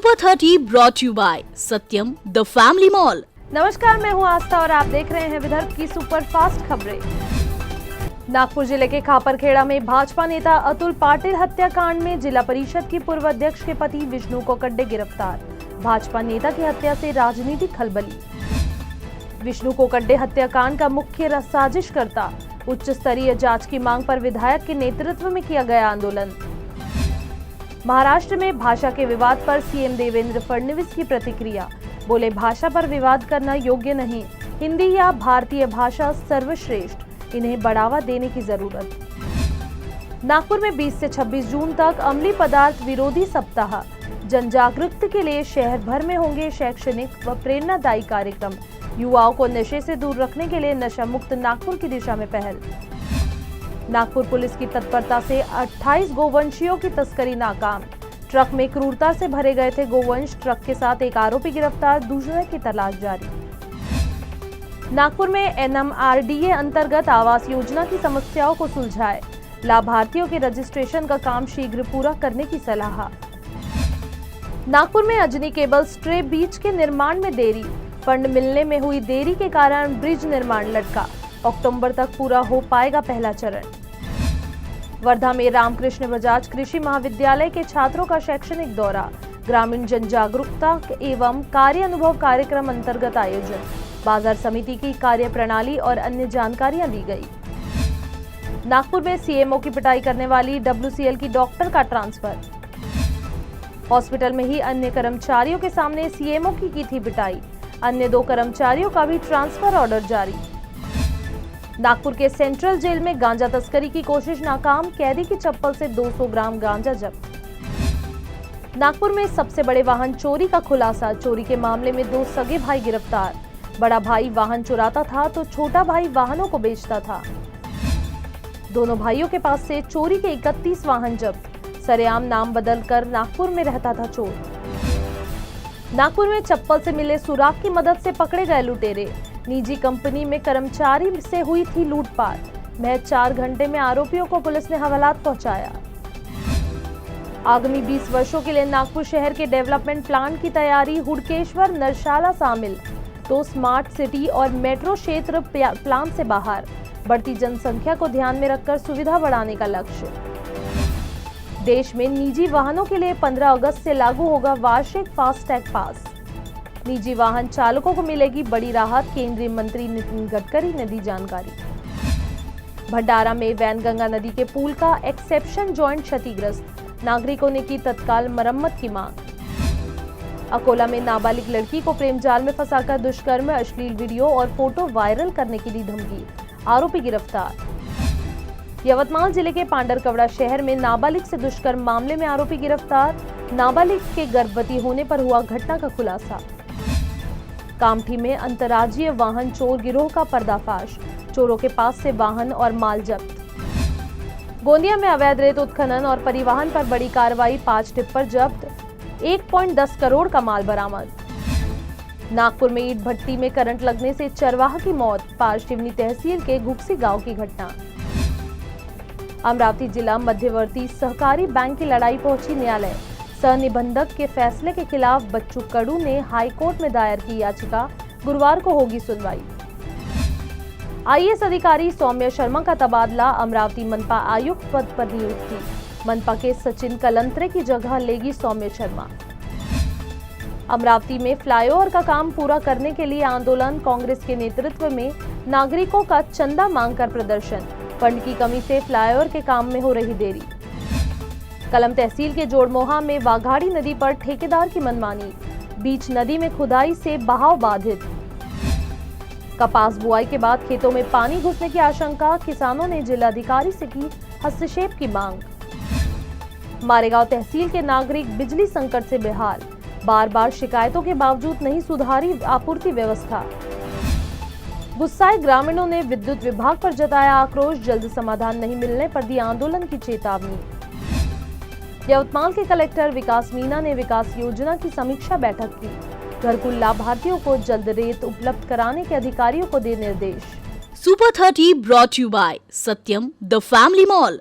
Super 30 brought you by Satyam The Family Mall. नमस्कार, मैं हूं आस्था और आप देख रहे हैं विदर्भ की सुपर फास्ट खबरें। नागपुर जिले के खापरखेड़ा में भाजपा नेता अतुल पाटिल हत्याकांड में जिला परिषद की पूर्व अध्यक्ष के पति विष्णु कोकड्डे गिरफ्तार। भाजपा नेता की हत्या से राजनीतिक खलबली। विष्णु कोकड्डे हत्याकांड का मुख्य साजिशकर्ता, उच्च स्तरीय जांच की मांग पर विधायक के नेतृत्व में किया गया आंदोलन। महाराष्ट्र में भाषा के विवाद पर सीएम देवेंद्र फडणवीस की प्रतिक्रिया, बोले भाषा पर विवाद करना योग्य नहीं, हिंदी या भारतीय भाषा सर्वश्रेष्ठ, इन्हें बढ़ावा देने की जरूरत। नागपुर में 20 से 26 जून तक अम्लीय पदार्थ विरोधी सप्ताह, जन जागरूकता के लिए शहर भर में होंगे शैक्षणिक व प्रेरणादायी कार्यक्रम। युवाओं को नशे से दूर रखने के लिए नशा मुक्त नागपुर की दिशा में पहल। नागपुर पुलिस की तत्परता से 28 गोवंशियों की तस्करी नाकाम। ट्रक में क्रूरता से भरे गए थे गोवंश, ट्रक के साथ एक आरोपी गिरफ्तार, दूसरे की तलाश जारी। नागपुर में एनएमआरडीए अंतर्गत आवास योजना की समस्याओं को सुलझाए, लाभार्थियों के रजिस्ट्रेशन का काम शीघ्र पूरा करने की सलाह। नागपुर में अजनी केबल स्ट्रे बीच के निर्माण में देरी, फंड मिलने में हुई देरी के कारण ब्रिज निर्माण लटका, अक्टूबर तक पूरा हो पाएगा पहला चरण। वर्धा में रामकृष्ण बजाज कृषि महाविद्यालय के छात्रों का शैक्षणिक दौरा, ग्रामीण जन जागरूकता एवं कार्य अनुभव कार्यक्रम अंतर्गत आयोजन, बाजार समिति की कार्य प्रणाली और अन्य जानकारियां दी गई। नागपुर में सीएमओ की पिटाई करने वाली डब्ल्यूसीएल की डॉक्टर का ट्रांसफर, हॉस्पिटल में ही अन्य कर्मचारियों के सामने सीएमओ की थी पिटाई, अन्य 2 कर्मचारियों का भी ट्रांसफर ऑर्डर जारी। नागपुर के सेंट्रल जेल में गांजा तस्करी की कोशिश नाकाम, कैदी की चप्पल से 200 ग्राम गांजा जब्त। नागपुर में सबसे बड़े वाहन चोरी का खुलासा, चोरी के मामले में 2 सगे भाई गिरफ्तार। बड़ा भाई वाहन चुराता था तो छोटा भाई वाहनों को बेचता था। दोनों भाइयों के पास से चोरी के 31 वाहन जब्त, सरेआम नाम बदलकर नागपुर में रहता था चोर। नागपुर में चप्पल से मिले सुराग की मदद से पकड़े गए लुटेरे, निजी कंपनी में कर्मचारी से हुई थी लूटपाट, महज 4 घंटे में आरोपियों को पुलिस ने हवालात पहुंचाया। आगामी 20 वर्षों के लिए नागपुर शहर के डेवलपमेंट प्लान की तैयारी, हुडकेश्वर नरशाला शामिल, तो स्मार्ट सिटी और मेट्रो क्षेत्र प्लान से बाहर, बढ़ती जनसंख्या को ध्यान में रखकर सुविधा बढ़ाने का लक्ष्य। देश में निजी वाहनों के लिए 15 अगस्त से लागू होगा वार्षिक फास्टैग पास, निजी वाहन चालकों को मिलेगी बड़ी राहत, केंद्रीय मंत्री नितिन गडकरी ने दी जानकारी। भंडारा में वैनगंगा नदी के पुल का एक्सेप्शन जॉइंट क्षतिग्रस्त, नागरिकों ने की तत्काल मरम्मत की मांग। अकोला में नाबालिग लड़की को प्रेम जाल में फंसाकर दुष्कर्म, अश्लील वीडियो और फोटो वायरल करने की दी धमकी, आरोपी गिरफ्तार। यवतमाल जिले के पांडरकवड़ा शहर में नाबालिग से दुष्कर्म मामले में आरोपी गिरफ्तार, नाबालिग के गर्भवती होने पर हुआ घटना का खुलासा। कामठी में अंतर्राज्यीय वाहन चोर गिरोह का पर्दाफाश, चोरों के पास से वाहन और माल जब्त। गोंदिया में अवैध रेत उत्खनन और परिवहन पर बड़ी कार्रवाई, 5 टिप्पर जब्त, 1.10 करोड़ का माल बरामद। नागपुर में ईंट भट्टी में करंट लगने से चरवाहा की मौत, पारशिवनी तहसील के घुक्सी गांव की घटना। अमरावती जिला मध्यवर्ती सहकारी बैंक की लड़ाई पहुंची न्यायालय, सहनिबंधक के फैसले के खिलाफ बच्चू कडू ने हाईकोर्ट में दायर की याचिका, गुरुवार को होगी सुनवाई। आईएएस अधिकारी सौम्या शर्मा का तबादला, अमरावती मनपा आयुक्त पद पर नियुक्ति, मनपा के सचिन कलंत्रे की जगह लेगी सौम्या शर्मा। अमरावती में फ्लाईओवर का काम पूरा करने के लिए आंदोलन, कांग्रेस के नेतृत्व में नागरिकों का चंदा मांगकर प्रदर्शन, फंड की कमी से फ्लाईओवर के काम में हो रही देरी। कलम तहसील के जोड़मोहा में वाघाड़ी नदी पर ठेकेदार की मनमानी, बीच नदी में खुदाई से बहाव बाधित। कपास बुआई के बाद खेतों में पानी घुसने की आशंका, किसानों ने जिलाधिकारी से की हस्तक्षेप की मांग। मारेगांव तहसील के नागरिक बिजली संकट से बेहाल, बार बार शिकायतों के बावजूद नहीं सुधारी आपूर्ति व्यवस्था। गुस्साए ग्रामीणों ने विद्युत विभाग पर जताया आक्रोश, जल्द समाधान नहीं मिलने पर दी आंदोलन की चेतावनी। यवतमाल के कलेक्टर विकास मीणा ने विकास योजना की समीक्षा बैठक की, घरकुल लाभार्थियों को जल्द रेत उपलब्ध कराने के अधिकारियों को दे निर्देश। Super 30 brought you by Satyam The Family mall.